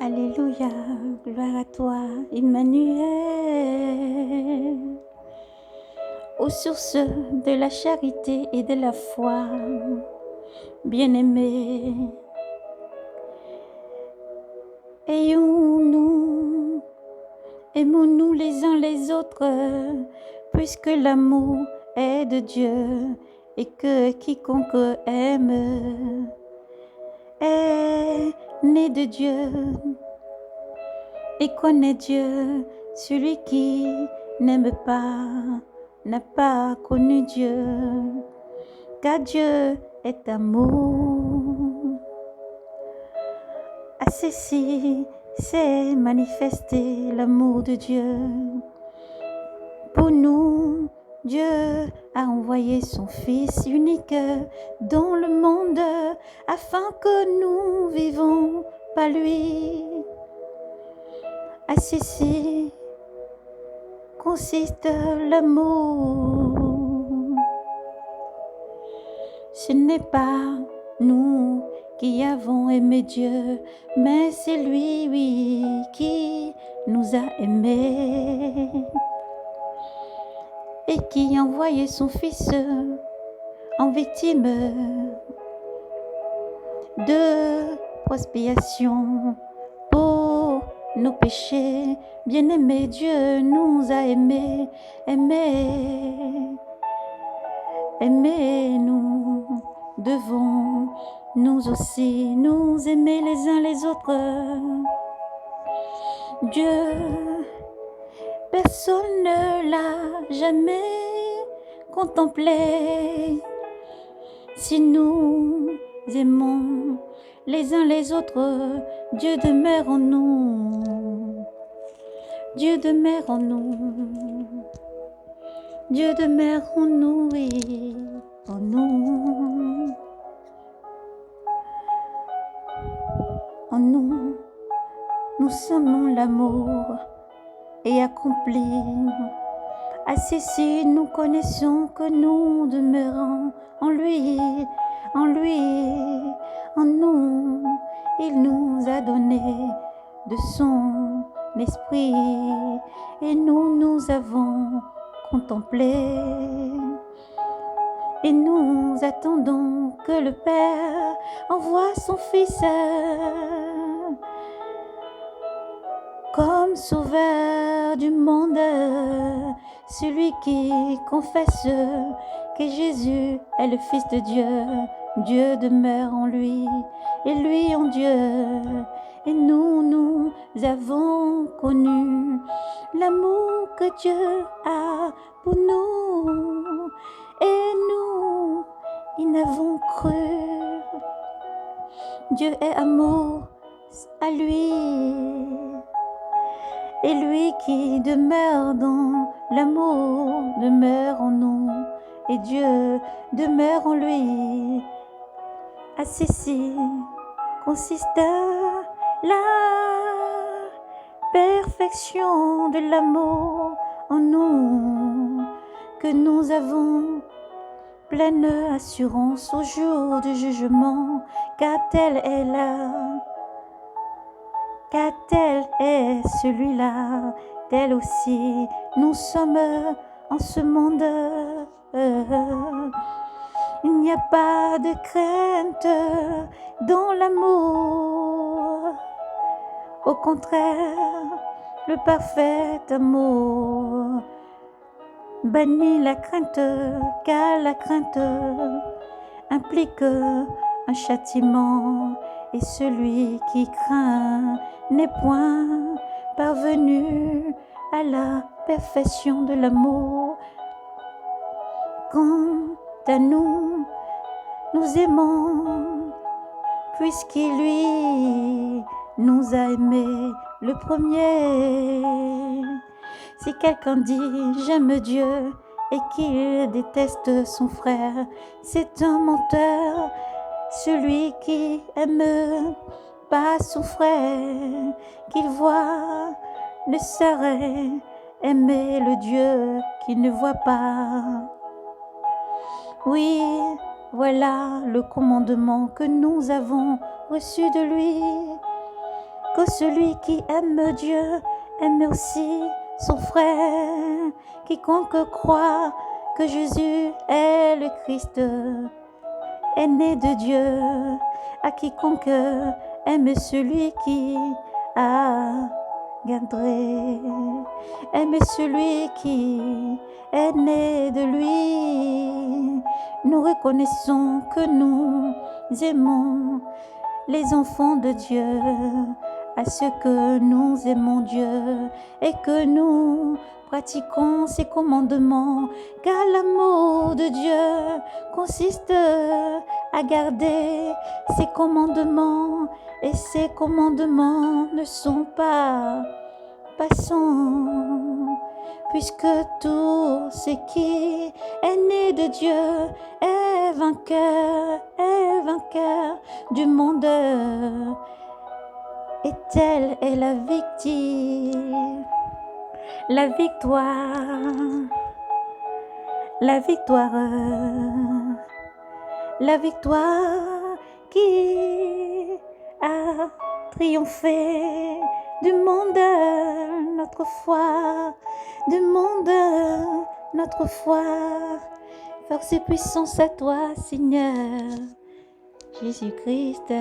Alléluia, gloire à toi, Emmanuel. Aux sources de la charité et de la foi, bien-aimés, aimons-nous, aimons-nous les uns les autres, puisque l'amour est de Dieu et que quiconque aime est né de Dieu et connaît Dieu. Celui qui n'aime pas n'a pas connu Dieu, car Dieu est amour. À ceci s'est manifesté l'amour de Dieu. Pour nous, Dieu a envoyé son Fils unique dans le monde afin que nous vivons par lui. À ceci consiste l'amour. Ce n'est pas nous qui avons aimé Dieu, mais c'est lui, oui, qui nous a aimés et qui a envoyé son Fils en victime de expiation pour nos péchés. Bien-aimé, Dieu nous a aimés, aimés, nous devons nous aussi nous aimer les uns les autres. Dieu, personne ne l'a jamais contemplé. Si nous aimons les uns les autres, Dieu demeure en nous. Dieu demeure en nous. Dieu demeure en nous, oui, en nous. En nous, nous semons l'amour et accompli. À ceci, nous connaissons que nous demeurons en lui, en lui, en nous. Il nous a donné de son esprit et nous avons contemplé. Et nous attendons que le Père envoie son Fils comme sauveur du monde. Celui qui confesse que Jésus est le Fils de Dieu, Dieu demeure en lui et lui en Dieu. Et nous avons connu l'amour que Dieu a pour nous. Et nous, y n'avons cru. Dieu est amour, à lui. Et lui qui demeure dans l'amour demeure en nous. Et Dieu demeure en lui. À ceci consiste la perfection de l'amour en nous, que nous avons pleine assurance au jour du jugement, car tel est celui-là, tel aussi nous sommes en ce monde. Il n'y a pas de crainte dans l'amour, au contraire, le parfait amour bannit la crainte, car la crainte implique un châtiment, et celui qui craint n'est point parvenu à la perfection de l'amour. Quant à nous, nous aimons, puisqu'il lui nous a aimés le premier. Si quelqu'un dit « j'aime Dieu » et qu'il déteste son frère, c'est un menteur. Celui qui aime pas son frère qu'il voit ne saurait aimer le Dieu qu'il ne voit pas. Oui, voilà le commandement que nous avons reçu de lui. que celui qui aime Dieu aime aussi son frère. Quiconque croit que Jésus est le Christ est né de Dieu. À quiconque aime celui qui a gardé, aime celui qui est né de lui. Nous reconnaissons que nous aimons les enfants de Dieu, à ce que nous aimons Dieu et que nous pratiquons ses commandements, car l'amour de Dieu consiste à garder ses commandements, et ses commandements ne sont pas passants, puisque tout ce qui est né de Dieu est vainqueur du monde. Et telle est la victime, la victoire, la victoire, la victoire qui a triomphé du monde, notre foi, du monde, notre foi. Force et puissance à toi, Seigneur Jésus-Christ.